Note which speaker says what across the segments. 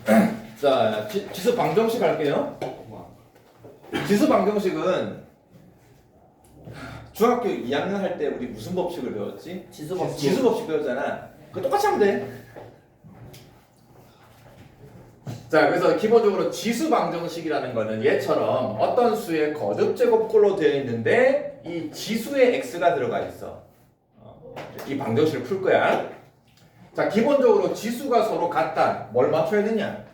Speaker 1: 자, 지수 방정식 할게요. 지수 방정식은 중학교 2학년 할 때 우리 무슨 법칙을 배웠지?
Speaker 2: 지수 법칙.
Speaker 1: 지수 법칙 배웠잖아. 그거 똑같이 하면 돼. 자, 그래서 기본적으로 지수 방정식이라는 거는 얘처럼 어떤 수의 거듭 제곱꼴로 되어 있는데 이 지수에 x가 들어가 있어. 이 방정식을 풀 거야. 자, 기본적으로 지수가 서로 같다. 뭘 맞춰야 되냐?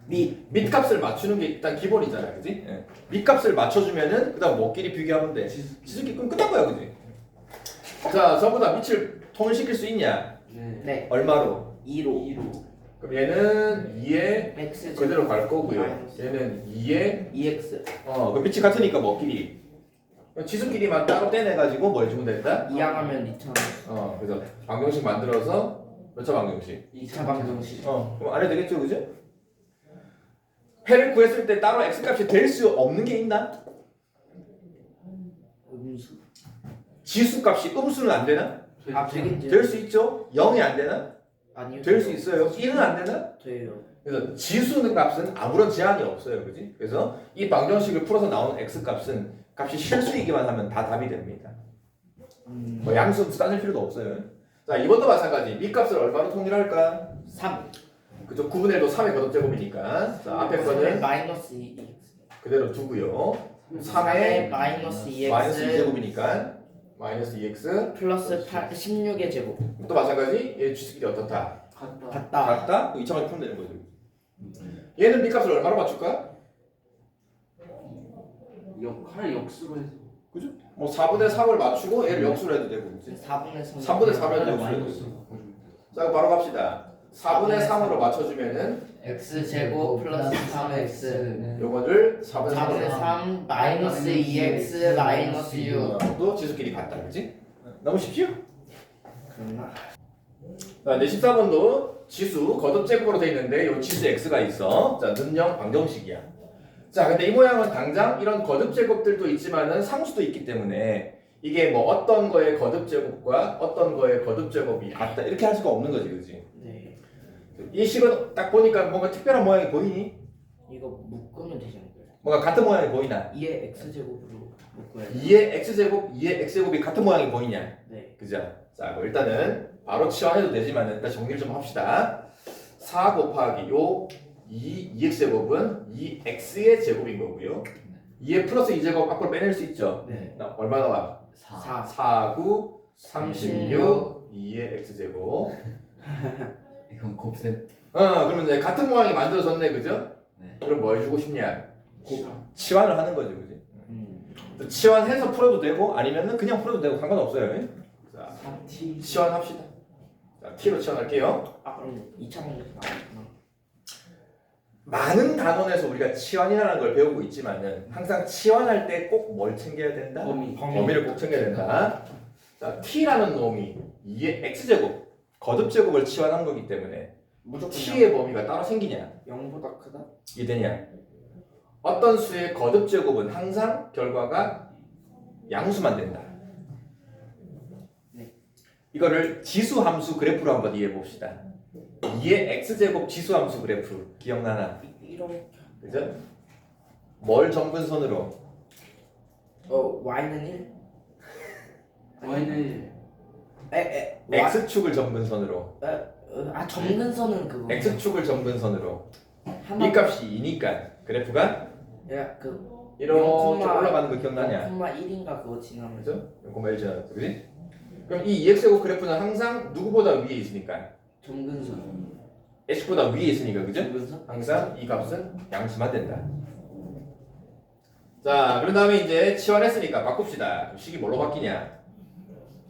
Speaker 1: 밑값을 맞추는 게 일단 기본이잖아, 그지? 예. 밑값을 맞춰주면은 그다음 뭐끼리 비교하면 돼. 지수끼리 끝난 거야, 그지? 자, 전부 다 밑을 통일시킬 수 있냐?
Speaker 2: 네.
Speaker 1: 얼마로?
Speaker 2: 2로.
Speaker 1: 그럼 얘는 2에
Speaker 2: x
Speaker 1: 그대로 갈 거고요. 얘는 2에
Speaker 2: 2x.
Speaker 1: 그 밑이 같으니까 뭐끼리? 지수끼리만 따로 떼내가지고 뭘 주면 된다?
Speaker 2: 2항하면 2차.
Speaker 1: 그래서 방정식 만들어서 몇 차 방정식?
Speaker 2: 2차 방정식.
Speaker 1: 그럼 안 해도 되겠죠, 그죠? 해를 구했을 때 따로 x값이 될 수 없는 게 있나?
Speaker 2: 음수.
Speaker 1: 지수값이 음수는 안 되나?
Speaker 2: 아 되겠죠.
Speaker 1: 될 수 있죠? 0이 안 되나?
Speaker 2: 아니요.
Speaker 1: 될 수 있어요. 1은 안 되나?
Speaker 2: 돼요.
Speaker 1: 그래서 지수는 값은 아무런 제한이 없어요, 그지? 그래서 이 방정식을 풀어서 나오는 x값은 값이 실수이기만 하면 다 답이 됩니다. 뭐 양수 따질 필요도 없어요. 자, 이번도 마찬가지. 밑값을 얼마로 통일할까?
Speaker 2: 3.
Speaker 1: 그죠? 9분의 1도 3의 거듭제곱이니까. 자, 앞에 거는
Speaker 2: 마이너스 2x.
Speaker 1: 그대로 두고요.
Speaker 2: 3의
Speaker 1: 3의
Speaker 2: 마이너스 2x.
Speaker 1: 마이너스 2제곱이니까 마이너스 2x.
Speaker 2: 플러스 16의 제곱.
Speaker 1: 또 마찬가지. 얘 지수끼리 어떻다?
Speaker 2: 같다.
Speaker 1: 같다? 2차만 풀면 되는 거죠. 얘는 밑값을 얼마로 맞출까?
Speaker 3: 칼 역수로 해서
Speaker 1: 그죠? 뭐 4분의 3을 맞추고 얘를 역수로 해도 되고, 그치?
Speaker 2: 4분의 3.
Speaker 1: 3분의 3을 해도 역수로 해도
Speaker 3: 마이너스
Speaker 1: 되고. 자, 바로 갑시다. 4분의 3으로 맞춰주면은
Speaker 2: x 제곱 플러스 3x.
Speaker 1: 요거를 4분의
Speaker 2: 4분의
Speaker 1: 3으로
Speaker 2: 3 마이너스 2x 마이너스 6.
Speaker 1: 또 지수끼리 같다, 그치? 너무 쉽죠?
Speaker 2: 그렇나?
Speaker 1: 자, 이제 14번도 지수 거듭제곱으로 되어 있는데 요 지수 x가 있어. 자, 는영 방정식이야. 자, 근데 이 모양은 당장 이런 거듭제곱들도 있지만은 상수도 있기 때문에 이게 뭐 어떤 거의 거듭제곱과 어떤 거의 거듭제곱이 같다 이렇게 할 수가 없는 거지, 그지?
Speaker 2: 네.
Speaker 1: 이 식은 딱 보니까 뭔가 특별한 모양이 보이니?
Speaker 2: 이거 묶으면 되지 않을까요?
Speaker 1: 뭔가 같은 모양이 보이나?
Speaker 2: 2의 x 제곱으로 묶어야죠.
Speaker 1: 2의 x제곱, 2의 x제곱이 같은 모양이 보이냐?
Speaker 2: 네.
Speaker 1: 그죠? 자, 뭐 일단은 바로 치환해도 되지만 일단 정리를 좀 합시다. 4 곱하기 요 2x제곱은 2x의 제곱인 거고요. 2의 플러스 2제곱 앞으로 빼낼 수 있죠?
Speaker 2: 네.
Speaker 1: 얼마 나와?
Speaker 2: 4.
Speaker 1: 4, 9, 36, 2의 x제곱.
Speaker 3: 이건 곱셈.
Speaker 1: 그러면 이제 같은 모양이 만들어졌네, 그죠?
Speaker 3: 네.
Speaker 1: 그럼 뭐 해주고 싶냐? 치환을 하는 거죠, 그지? 또 치환해서 풀어도 되고 아니면은 그냥 풀어도 되고 상관없어요. 자,
Speaker 3: 3t
Speaker 1: 치환합시다. 자, t로 치환할게요.
Speaker 2: 아 그럼 2차 방정식 나왔구나.
Speaker 1: 많은 단원에서 우리가 치환이라는 걸 배우고 있지만은 항상 치환할 때 꼭 뭘 챙겨야 된다? 범위를 꼭 챙겨야 된다. 자, t라는 놈이 2의 x제곱, 거듭제곱을 치환한 거기 때문에
Speaker 2: 무조건
Speaker 1: t의 범위가 따로 생기냐?
Speaker 2: 0보다 크다?
Speaker 1: 이되냐? 어떤 수의 거듭제곱은 항상 결과가 양수만 된다.
Speaker 2: 네.
Speaker 1: 이거를 지수함수 그래프로 한번 이해해 봅시다. 2의 x제곱 지수함수 그래프 기억나나?
Speaker 2: 이렇게.
Speaker 1: 그죠? 뭘 점근선으로?
Speaker 2: y는 1?
Speaker 3: y는
Speaker 1: x축을 점근선으로.
Speaker 2: 점근선은 그거.
Speaker 1: x축을 점근선으로.
Speaker 2: 하나.
Speaker 1: 이 값이 2니까 그래프가
Speaker 2: 야, 그
Speaker 1: 이렇게
Speaker 2: 0,1
Speaker 1: 올라가는 거 기억나냐?
Speaker 2: 0,1인가 그거 지나면.
Speaker 1: 그죠? 0,1 지나갔어, 그지? 그럼 이 2x제곱 그래프는 항상 누구보다 위에 있으니까
Speaker 2: 점근선.
Speaker 1: x보다 위에 있으니까, 그죠?
Speaker 2: 점근선?
Speaker 1: 항상 이 값은 양수만 된다. 자, 그런 다음에 이제 치환했으니까 바꿉시다. 그럼 식이 뭘로 바뀌냐?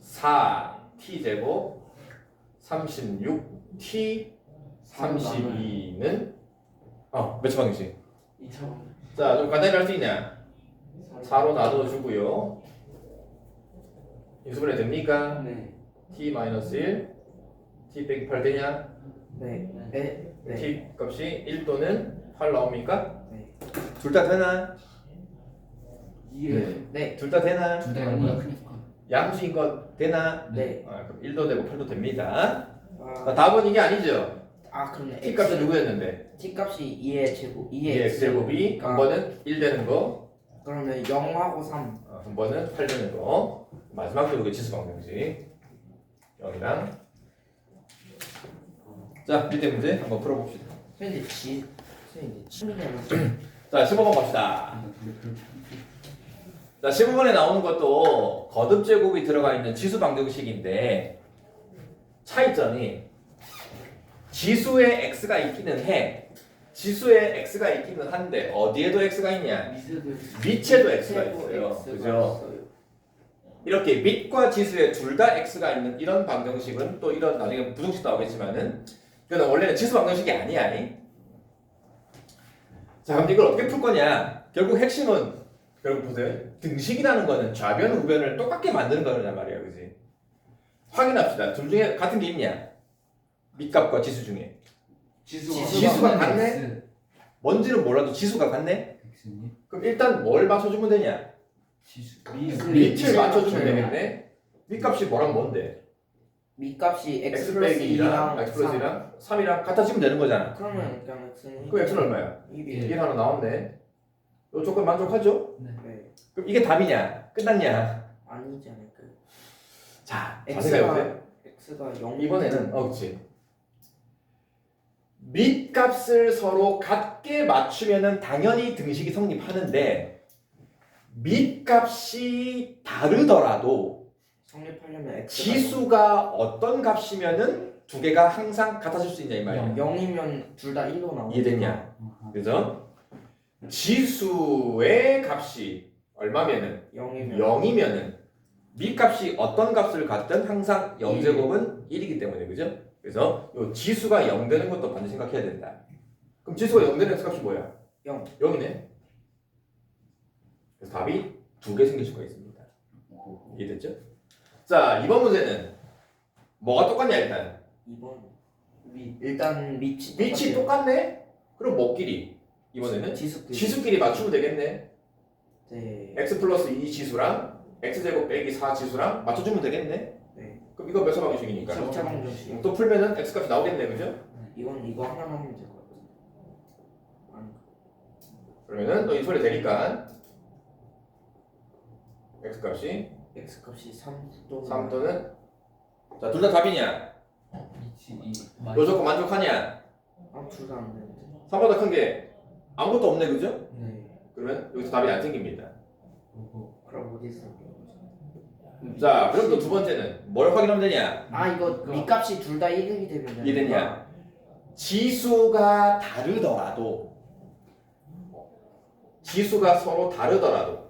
Speaker 1: 4t제곱 36t 32는 몇 차 방정식?
Speaker 3: 2차
Speaker 1: 자, 좀 간단히 할 수 있냐? 4로 나눠주고요. 인수분해 됩니까?
Speaker 3: 네.
Speaker 1: t-1 t 빼기 8 되냐?
Speaker 2: 네. 네. 네.
Speaker 1: t 값이 1 또는 8 나옵니까?
Speaker 2: 네.
Speaker 1: 둘 다 되나?
Speaker 3: 이게
Speaker 2: 네.
Speaker 1: 둘 다 되나?
Speaker 3: 둘다 0보다 크니까.
Speaker 1: 양수인 거 되나?
Speaker 2: 네.
Speaker 1: 그럼 1도 되고 8도 됩니다.
Speaker 2: 아,
Speaker 1: 답은 이게 아니죠?
Speaker 2: 아 그러네.
Speaker 1: t 값은 누구였는데?
Speaker 2: t 값이 2의 제곱 2의
Speaker 1: 2의 x제곱이 한 번은 1 되는 거,
Speaker 2: 그러면 0하고 3.
Speaker 1: 한 번은 8 되는 거. 마지막으로 이게 지수 방정식 0이랑. 자, 밑에 문제 한번 풀어봅시다.
Speaker 2: 선생님 선생님 취미는
Speaker 1: 자, 15번 갑시다. 자, 15번에 나오는 것도 거듭 제곱이 들어가 있는 지수 방정식인데 차이점이 지수에 x가 있기는 해. 지수에 x가 있기는 한데 어디에도 x가 있냐?
Speaker 3: 미세도
Speaker 1: 밑에도 x가 있어요. 그죠? 이렇게 밑과 지수에 둘 다 x가 있는 이런 방정식은 또 이런 나중에 부등식 나오겠지만은 그건 원래는 지수 방정식이 아니야. 자, 그럼 이걸 어떻게 풀 거냐? 결국 핵심은 결국 보세요. 등식이라는 거는 좌변, 우변을 똑같게 만드는 거란 말이야, 그지? 확인합시다. 둘 중에 같은 게 있냐? 밑값과 지수 중에 지수가 같네?
Speaker 3: X.
Speaker 1: 뭔지는 몰라도 지수가 같네?
Speaker 3: X니?
Speaker 1: 그럼 일단 뭘 맞춰주면 되냐?
Speaker 3: 지수
Speaker 1: 밑을 맞춰주면 되겠네? 밑값이 뭐랑 뭔데?
Speaker 2: 밑값이 x
Speaker 1: x
Speaker 2: 플러스
Speaker 1: 빼기 2랑
Speaker 2: 2랑
Speaker 1: x 플러스 2랑 3이랑 같아지면 되는 거잖아.
Speaker 2: 그러면 그냥 x는
Speaker 1: 그럼 x는 얼마야?
Speaker 2: 2이
Speaker 1: 1 하나 나왔네. 이 조건 만족하죠?
Speaker 2: 네.
Speaker 1: 그럼 이게 답이냐? 끝났냐?
Speaker 2: 아니지 않을까요?
Speaker 1: 자, 자세히 해보세요.
Speaker 2: x가 0
Speaker 1: 이번에는 그렇지. 밑값을 서로 같게 맞추면은 당연히 등식이 성립하는데 밑값이 다르더라도
Speaker 2: 성립하려면 x가
Speaker 1: 지수가 어떤 값이면은 두 개가 항상 같아질 수 있냐 이 말이야.
Speaker 2: 0이면 둘 다 1로 나오고
Speaker 1: 이해됐냐? 그죠? 지수의 값이 얼마면은
Speaker 2: 0이면
Speaker 1: 0이면은 밑값이 어떤 값을 갖든 항상 0제곱은 1이기 때문에 그죠? 그래서 요 지수가 0 되는 것도 반드시 생각해야 된다. 그럼 지수가 0 되는 x값이 뭐야?
Speaker 2: 0.
Speaker 1: 0이네. 그래서 답이 두 개 생길 수가 있습니다. 이해됐죠? 자, 이번 문제는 뭐가 똑같냐 일단.
Speaker 2: 2번 일단
Speaker 1: 밑이 똑같네? 그럼 뭐끼리? 이번에는 지수끼리 맞추면 되겠네.
Speaker 2: 네.
Speaker 1: x 플러스 2 지수랑 x제곱 빼기 4 지수랑 맞춰주면 되겠네.
Speaker 2: 네.
Speaker 1: 그럼 이거 몇 차 방정식이니까
Speaker 2: 2차 방정식.
Speaker 1: 또 풀면은 x값이 나오겠네, 그죠?
Speaker 2: 이건 이거 하나만 하면 될 것 같아요. 아니.
Speaker 1: 그러면은 또 이 소리 되니까 x값이
Speaker 2: x값이 3 또는
Speaker 1: 3 또는 자, 둘 다 답이냐? 요 조건 만족하냐?
Speaker 2: 둘 다 안 되는데.
Speaker 1: 3보다 큰 게 아무것도 없네, 그죠?
Speaker 2: 네.
Speaker 1: 그러면 여기서 답이 안 생깁니다.
Speaker 2: 그럼 어디 있어?
Speaker 1: 자, 그럼 또 두 번째는 뭘 확인하면 되냐?
Speaker 2: 이거 밑값이 둘 다 1이 되면
Speaker 1: 이해됐냐? 지수가 다르더라도 지수가 서로 다르더라도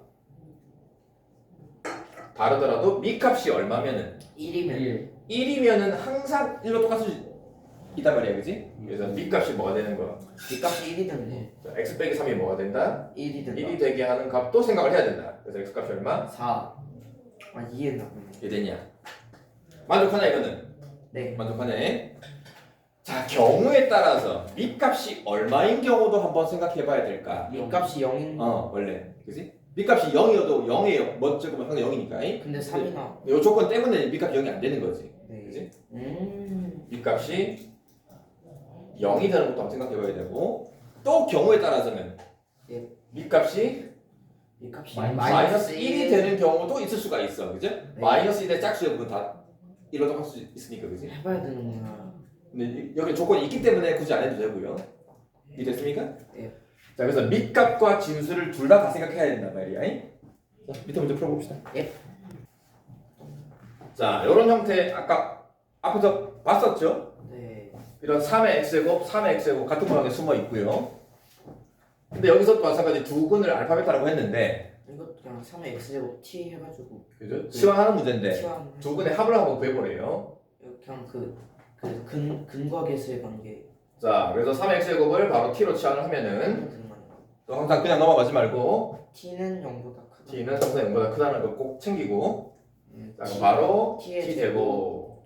Speaker 1: 밑값이 얼마면은
Speaker 2: 1이면
Speaker 1: 1이면은 항상 1로 똑같을 수 있단 말이야, 그지? 그래서 밑값이 뭐가 되는 거야?
Speaker 2: 밑값이 1이 된다.
Speaker 1: 자, x 빼기 3이 뭐가 된다?
Speaker 2: 1이 된다.
Speaker 1: 1이 되게 하는 값도 생각을 해야 된다. 그래서 x값이 얼마?
Speaker 2: 4. 이해했나 보네.
Speaker 1: 이해됐냐? 만족하냐 이거는?
Speaker 2: 네.
Speaker 1: 만족하네. 자, 경우에 따라서 밑값이 얼마인 경우도 한번 생각해 봐야 될까?
Speaker 2: 밑값이 0인
Speaker 1: 원래. 그지? 밑값이 0이어도 0이에요. 뭐 조금은 항상 0이니까.
Speaker 2: 근데 3이나.
Speaker 1: 이 조건 때문에 밑값이 0이 안 되는 거지.
Speaker 2: 네.
Speaker 1: 그지?
Speaker 2: 밑값이
Speaker 1: 0이 되는 것도 한번 생각해 봐야 되고 또 경우에 따라서는
Speaker 2: 예.
Speaker 1: 밑값이 마이너스 1이 되는 경우도 있을 수가 있어. 그죠? 마이너스 1의 짝수의 부분 다 1로 똑같을 수 있으니까. 그지?
Speaker 2: 해봐야 되는구나.
Speaker 1: 근데 여기 조건이 있기 때문에 굳이 안 해도 되고요. 이해됐습니까?
Speaker 2: 예.
Speaker 1: 자, 그래서 밑값과 진수를 둘 다 생각해야 된단 말이야. 자, 밑에 문제 풀어봅시다.
Speaker 2: 예.
Speaker 1: 자, 이런 형태 아까 앞에서 봤었죠?
Speaker 2: 네.
Speaker 1: 이런 3의 x제곱, 3의 x제곱 같은 모양에 숨어 있고요. 근데 여기서 또 마찬가지 두 근을 알파벳이라고 했는데
Speaker 2: 이거 그냥 3의 x제곱 t 해가지고
Speaker 1: 그죠? 시황하는 문제인데
Speaker 2: 치환.
Speaker 1: 두 근의 합을 한번 구해보래요.
Speaker 2: 그냥 근과 계수의 관계.
Speaker 1: 자, 그래서 3의 x제곱을 바로 t로 치환을 하면은 또 항상 그냥 넘어가지 말고
Speaker 2: t는 0보다 크다.
Speaker 1: t는 항상 0보다 크다는 걸 꼭 챙기고 자, 그럼 바로
Speaker 2: t의
Speaker 1: t제곱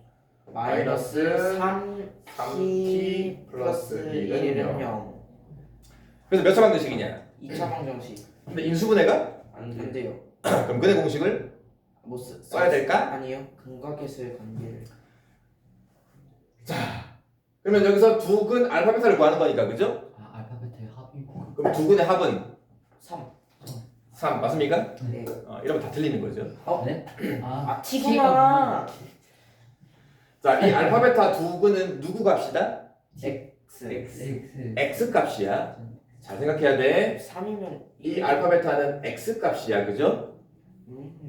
Speaker 1: 마이너스 3t 플러스 1은 0. 그래서 몇 차 방정식이냐?
Speaker 2: 2차 방정식.
Speaker 1: 근데 인수분해가?
Speaker 2: 안 돼요.
Speaker 1: 그럼 근의 공식을
Speaker 2: 못
Speaker 1: 써야 될까?
Speaker 2: 아니요. 근과 계수의 관계를.
Speaker 1: 그러면 여기서 두근 알파 베타를 구하는 거니까 그죠?
Speaker 3: 아 알파벳의 합이고.
Speaker 1: 그럼 두근의 합은
Speaker 2: 3.
Speaker 1: 3 맞습니까?
Speaker 2: 네.
Speaker 1: 이러면 다 틀리는 거죠.
Speaker 3: 네?
Speaker 2: 아 T구나.
Speaker 1: 자, 이 알파 베타 두근은 누구 값이다?
Speaker 2: X.
Speaker 3: X.
Speaker 1: x 값이야. 잘 생각해야 돼.
Speaker 2: 3이면
Speaker 1: 이 알파 베타는 x 값이야, 그죠?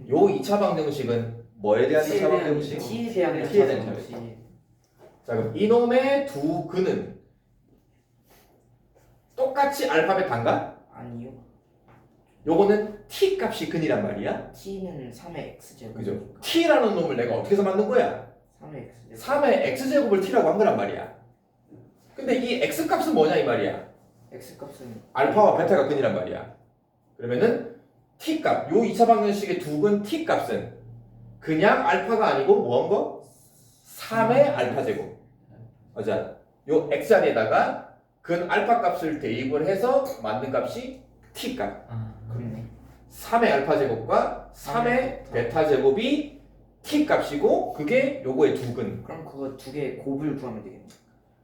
Speaker 1: 요 2차 방정식은 뭐에 대한 2차 방정식?
Speaker 2: T에 대한
Speaker 1: T에 대한
Speaker 2: 방정식.
Speaker 1: 자, 그럼 이놈의 두 근은 똑같이 알파 베타인가?
Speaker 2: 아니요.
Speaker 1: 요거는 t 값이 근이란 말이야.
Speaker 2: T는 3의 X제곱.
Speaker 1: 그죠? t라는 놈을 내가 어떻게 해서 만든 거야?
Speaker 2: 3의 X제곱.
Speaker 1: 3의 x제곱을 t라고 한 거란 말이야. 근데 이 x 값은 뭐냐 이 말이야.
Speaker 2: X값은
Speaker 1: 알파와 베타가 근이란 말이야. 그러면은 t 값, 요 2차 방정식의 두근 t 값은 그냥 알파가 아니고 뭐한 거? 3의 알파 제곱. 맞아. 요 x 자리에다가 근 알파 값을 대입을 해서 만든 값이 t 값.
Speaker 3: 아
Speaker 2: 그렇네.
Speaker 1: 3의 알파 제곱과 3의 베타 제곱이 t 값이고 그게 요거의 두근.
Speaker 2: 그럼 그거 두 개 곱을 구하면 되겠네.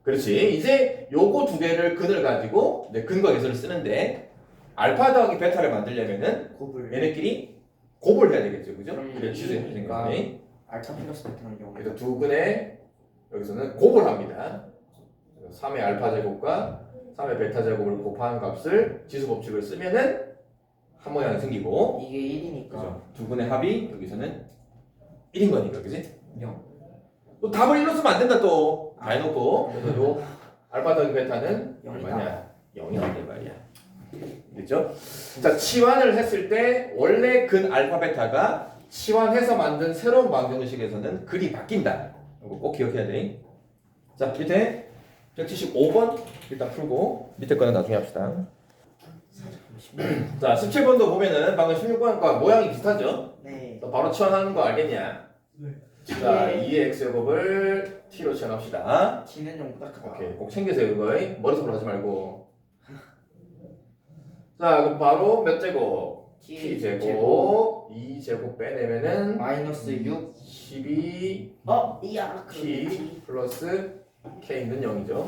Speaker 1: 그렇지. 이제 요거 두 개를 근을 가지고 이제 근과 계수를 쓰는데 알파 더하기 베타를 만들려면은
Speaker 2: 곱을.
Speaker 1: 얘네끼리 곱을 해야 되겠죠, 그죠?
Speaker 2: 그럼
Speaker 1: 그래 지수에 되는
Speaker 2: 이니까
Speaker 1: 거니.
Speaker 2: 알파 플러스 베타는 0.
Speaker 1: 그래서 두 근에 여기서는 곱을 합니다. 3의 알파 제곱과 3의 베타 제곱을 곱하는 값을 지수 법칙을 쓰면은 한 모양이 생기고,
Speaker 2: 이게 1이니까
Speaker 1: 그죠? 두 근의 합이 여기서는 1인 거니까, 그지?
Speaker 2: 0.
Speaker 1: 또 답을 1로 쓰면 안 된다 또. 다 해놓고 그래서 요 알파 더하기 베타는
Speaker 2: 0이다.
Speaker 1: 얼마냐? 0이란 말이야. 그죠? 자, 치환을 했을 때 원래 근 알파 베타가 치환해서 만든 새로운 방정식에서는 글이 바뀐다. 이거 꼭 기억해야 돼. 자, 밑에 175번 일단 풀고 밑에 거는 나중에 합시다. 자, 17번도 보면은 방금 16번과 모양이 비슷하죠?
Speaker 2: 네.
Speaker 1: 너 바로 치환하는 거 알겠냐? 자, 2의 x제곱을 t로 치환합시다.
Speaker 2: T는 0보다 크다.
Speaker 1: 오케이, 꼭 챙기세요 그거. 머리속으로 하지 말고. 자, 그럼 바로 몇 제곱? t 제곱 2제곱 빼내면은
Speaker 2: 마이너스 6.
Speaker 1: 12
Speaker 2: 이야.
Speaker 1: t 플러스 k는 0이죠.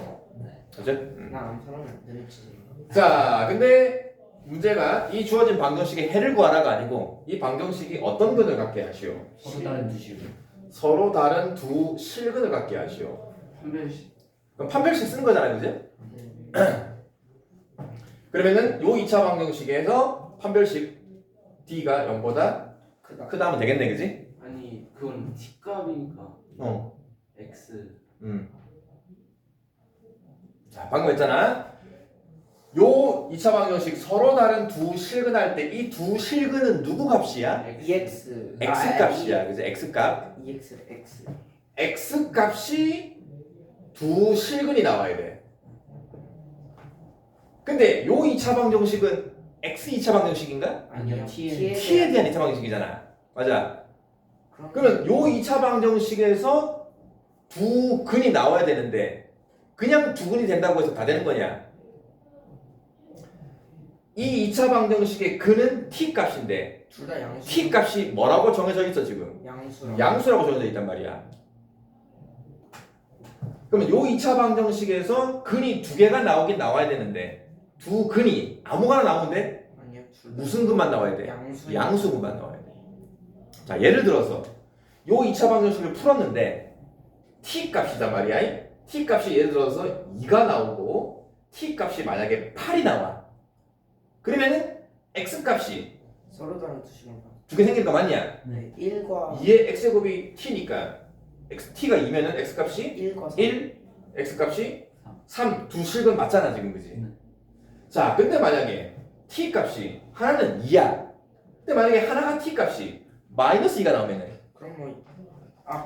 Speaker 1: 그죠?
Speaker 2: 나안 사람은 안 되지.
Speaker 1: 자, 근데 문제가 이 주어진 방정식의 해를 구하라가 아니고 이 방정식이 어떤 근을 갖게 하시오?
Speaker 3: 서로 다른 두 식으로.
Speaker 1: 서로 다른 두 실근을 갖게 하시오.
Speaker 3: 판별식.
Speaker 1: 그럼 판별식 쓰는 거잖아요, 그죠? 그러면은 요 2차 방정식에서 판별식 d가 0보다
Speaker 2: 크다.
Speaker 1: 크다 하면 되겠네, 그지?
Speaker 3: 아니 그건 t 값이니까
Speaker 1: 어.
Speaker 3: x.
Speaker 1: 자, 방금 했잖아. 요 2차 방정식 서로 다른 두 실근할 때 이 두 실근은 누구 값이야?
Speaker 2: EX.
Speaker 1: x 값이야. 그죠? x 값.
Speaker 2: EX X.
Speaker 1: x 값이 두 실근이 나와야 돼. 근데 요 2차 방정식은 x 2차 방정식인가?
Speaker 3: 아니요,
Speaker 1: t에 대한 2차 방정식이잖아. 맞아. 그러면 요 2차 방정식에서 두 근이 나와야 되는데 그냥 두 근이 된다고 해서 다 되는 거냐? 이 2차 방정식의 근은 t 값인데
Speaker 2: 둘 다 양수.
Speaker 1: t 값이 뭐라고 정해져 있어 지금?
Speaker 2: 양수라고.
Speaker 1: 양수라고 정해져 있단 말이야. 그러면 요 2차 방정식에서 근이 두 개가 나오긴 나와야 되는데 두 근이 아무거나 나오면 돼?
Speaker 2: 아니요. 둘 다.
Speaker 1: 무슨 근만 나와야 돼?
Speaker 2: 양수.
Speaker 1: 양수근만 나와야 돼. 자, 예를 들어서 요 2차 방정식을 풀었는데 t 값이단 말이야. t 값이 예를 들어서 2가 나오고 t 값이 만약에 8이 나와. 그러면은 x 값이
Speaker 2: 서로 다른 두 시간.
Speaker 1: 두 개 생기는 거 맞냐?
Speaker 2: 네. 1과
Speaker 1: 2의 x제곱이 t니까 t가 2면은 x 값이
Speaker 2: 1과 3.
Speaker 1: 1, x 값이 3. 두 실근 맞잖아 지금, 그지? 자, 근데 만약에 t 값이 하나는 2야. 근데 만약에 하나가 t 값이 마이너스 2가 나오면은
Speaker 2: 그럼 뭐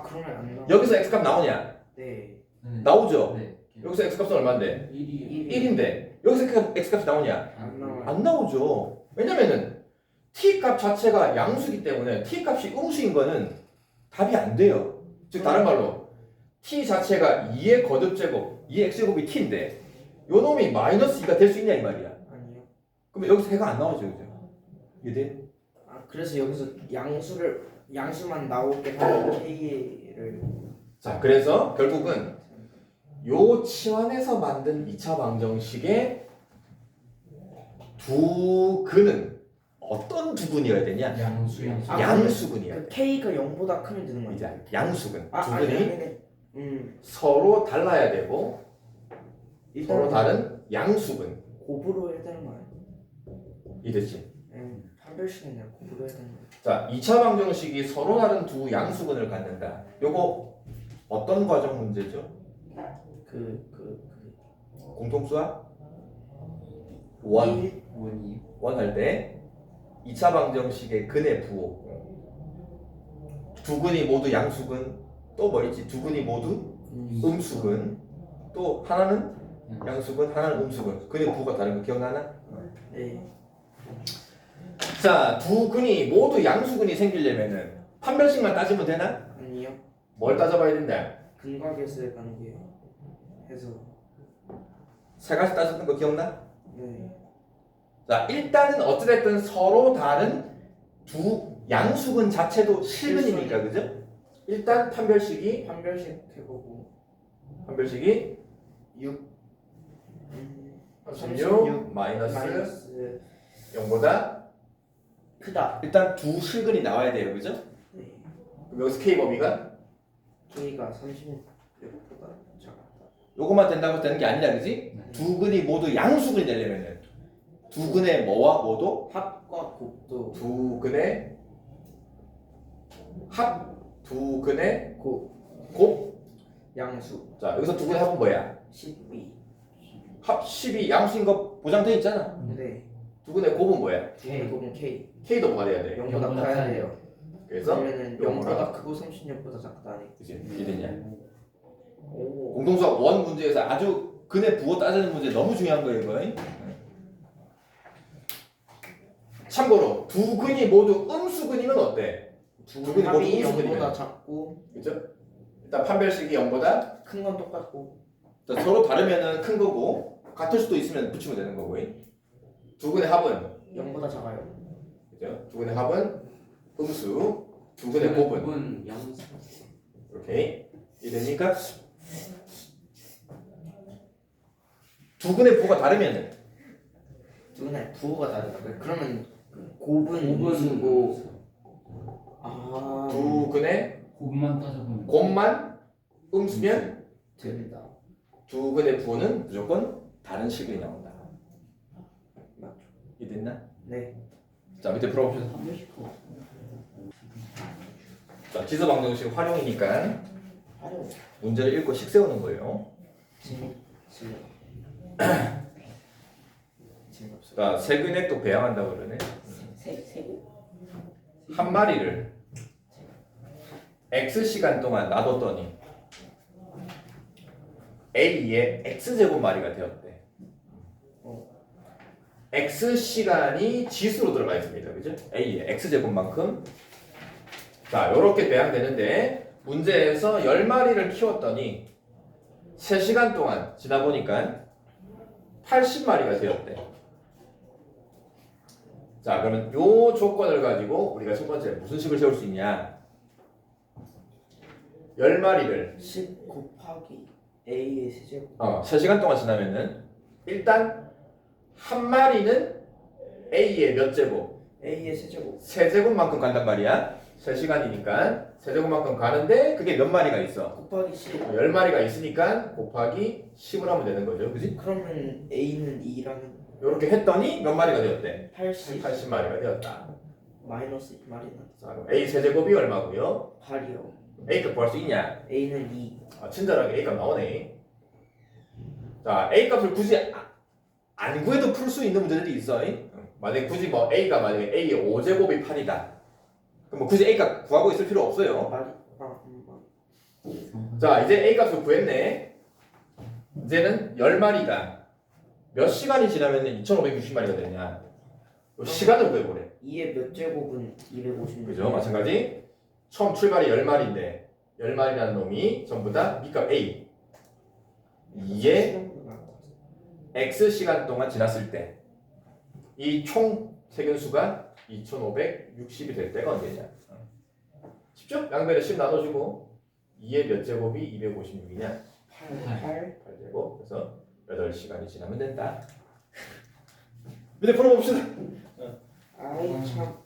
Speaker 2: 그러면 안 나와.
Speaker 1: 여기서 x 값 나오냐?
Speaker 2: 네.
Speaker 1: 나오죠?
Speaker 3: 네.
Speaker 1: 여기서 x 값은 얼마인데?
Speaker 3: 1이
Speaker 1: 1인데 여기서 x 값이 나오냐?
Speaker 2: 안 나와요.
Speaker 1: 안 나오죠. 왜냐면은 t 값 자체가 양수기 때문에 t 값이 음수인 거는 답이 안 돼요. 즉 다른 말로 t 자체가 2의 거듭제곱, 2의 x제곱이 t인데 요 놈이 마이너스 2가 될 수 있냐 이 말이야.
Speaker 2: 아니요.
Speaker 1: 그럼 여기서 해가 안 나오죠, 그죠? 이해돼?
Speaker 2: 그래서 여기서 양수만 나오게 하는 K를.
Speaker 1: 자, 그래서 결국은 요 치환에서 만든 2차 방정식의 두 근은 어떤 두 근이어야 되냐?
Speaker 3: 양수.
Speaker 1: 양수근이야.
Speaker 2: 그 K가 0보다 크면 되는 거
Speaker 1: 이제
Speaker 2: 아니야?
Speaker 1: 양수근 두
Speaker 2: 아니
Speaker 1: 근이
Speaker 2: 아니
Speaker 1: 서로 달라야 되고
Speaker 2: 일단
Speaker 1: 서로 다른 양수근.
Speaker 2: 곱으로 해야 되는 거 아니야?
Speaker 1: 이랬지.
Speaker 2: 판별식은 그냥 곱으로 해야 되는 거야.
Speaker 1: 자, 2차 방정식이 서로 다른 두 양수근을 갖는다. 요거 어떤 과정 문제죠? 공통수와 원.
Speaker 3: 원이.
Speaker 1: 원할 때 2차 방정식의 근의 부호. 두 근이 모두 양수근. 또 뭐 있지? 두 근이 모두 음수근. 또 하나는 양수근, 하나는 음수근. 근의 부호가 다른 거 기억나나?
Speaker 2: 네.
Speaker 1: 자, 두 근이 모두 양수근이 생기려면은 판별식만 따지면 되나?
Speaker 2: 아니요.
Speaker 1: 뭘 따져봐야 된다?
Speaker 2: 근각에서의 관계 해서
Speaker 1: 세 가지 따졌던 거 기억나?
Speaker 2: 네.
Speaker 1: 자, 일단은 어찌됐든 서로 다른 두 양수근 자체도 실근이니까, 그죠? 일단 판별식이
Speaker 2: 판별식 해보고
Speaker 1: 6 36
Speaker 2: 36
Speaker 1: 마이너스
Speaker 2: 마이너스
Speaker 1: 0보다
Speaker 2: 크다.
Speaker 1: 일단 두 실근이 나와야 돼요, 그죠?
Speaker 2: 네.
Speaker 1: 그럼 여기서 K 범위가
Speaker 2: K가 36보다 작다.
Speaker 1: 요것만 된다고 되는 게 아니라, 그지? 두 근이 모두 양수근이 되려면은 두 근의 뭐와 뭐도
Speaker 2: 합과 곱도
Speaker 1: 두 근의 두 근의 곱.
Speaker 2: 양수
Speaker 1: 자, 여기서 두 근의 합은 뭐야?
Speaker 2: 12.
Speaker 1: 합 10이 양수인 거 보장돼 있잖아.
Speaker 2: 네.
Speaker 1: 두 근의 곱은 뭐야?
Speaker 2: K 곱은 K.
Speaker 1: K도 뭐가 돼야 돼?
Speaker 2: 0보다
Speaker 3: 0보다
Speaker 2: 커야
Speaker 3: 커야
Speaker 2: 돼요.
Speaker 1: 그래서
Speaker 2: 그러면은
Speaker 1: 영보다-
Speaker 2: 0보다 크고 36보다 작다니.
Speaker 1: 그치? 이랬냐?
Speaker 2: 오.
Speaker 1: 공통수학 원 문제에서 아주 근의 부호 따지는 문제 너무 중요한 거예요, 이거. 참고로 두 근이 모두 음수근이면 어때? 두 근이 모두
Speaker 2: 합이
Speaker 1: 음수근이면
Speaker 2: 0보다 작고
Speaker 1: 그죠? 일단 판별식이 0보다
Speaker 2: 큰 건 똑같고
Speaker 1: 서로 다르면은 큰 거고 같을 수도 있으면 붙이면 되는 거고. 두 근의 합은
Speaker 2: 0보다 작아요.
Speaker 1: 그죠? 두 근의 합은 음수, 두 근의 곱은
Speaker 3: 곱은 양수.
Speaker 1: 이렇게 이러니까 두 근의 부호가 다르면은
Speaker 2: 두근의 부호가 다르다. 그러면 곱은
Speaker 3: 곱은
Speaker 2: 음수고 아
Speaker 1: 두 근의
Speaker 3: 곱만 따져보면.
Speaker 1: 곱만 음수면
Speaker 2: 됩니다.
Speaker 1: 두 근의 부호는 무조건 다른 식이 나온다.
Speaker 2: 맞죠?
Speaker 1: 이해됐나?
Speaker 2: 네.
Speaker 1: 자, 밑에 풀어봅시다. 자, 지수 방정식 활용이니까
Speaker 2: 활용.
Speaker 1: 문제를 읽고 식 세우는 거예요.
Speaker 2: 재미없어.
Speaker 1: 자, 세근에 또 배양한다고 그러네.
Speaker 2: 세고.
Speaker 1: 한 마리를 X 시간 동안 놔뒀더니 A의 X제곱 마리가 되었대. X 시간이 지수로 들어가 있습니다. 그죠? A의 X제곱만큼. 자, 요렇게 배양되는데 문제에서 10마리를 키웠더니 3시간 동안 지나 보니까 80마리가 되었대. 자, 그러면 요 조건을 가지고 우리가 첫 번째 무슨 식을 세울 수 있냐? 10마리를
Speaker 2: 10 곱하기 A의 세제곱.
Speaker 1: 3시간 동안 지나면은 일단 한 마리는 A의 몇 제곱?
Speaker 2: A의 세제곱.
Speaker 1: 세제곱만큼 간단 말이야. 3시간이니까 세제곱만큼 가는데 그게 몇 마리가 있어?
Speaker 2: 곱하기 10.
Speaker 1: 10마리가 있으니까 곱하기 10을 하면 되는 거죠. 그지?
Speaker 2: 그러면 A는 2라는
Speaker 1: 이렇게 했더니 몇 마리가 되었대?
Speaker 2: 80
Speaker 1: 80마리가 되었다.
Speaker 2: 마이너스 2마리는
Speaker 1: 자, 그럼 A 세제곱이 얼마고요?
Speaker 2: 8이요.
Speaker 1: A값 구할 수 있냐?
Speaker 2: A는 2.
Speaker 1: 친절하게 A값 나오네. 자, A값을 굳이 안 구해도 풀 수 있는 문제들이 있어. 만약에 굳이 뭐 A가 만약에 A의 5제곱이 8이다. 그럼 뭐 굳이 A값 구하고 있을 필요 없어요.
Speaker 2: 말이
Speaker 1: 자, 이제 A값을 구했네. 이제는 10마리가 몇 시간이 지나면 2560마리가 되냐? 시간을 구해보래.
Speaker 2: 2의 몇 제곱은 256.
Speaker 1: 그죠? 마찬가지. 처음 출발이 10마리인데 10마리라는 놈이 전부 다 B값 A. 2의 X 시간 동안 지났을 때 이 총 세균수가 2560이 될 때가 언제냐? 쉽죠? 양변에 10 나눠주고 2의 몇 제곱이 256이냐?
Speaker 2: 8
Speaker 1: 8제곱. 그래서 8시간이 지나면 된다. 밑에 풀어봅시다.
Speaker 2: 아이 참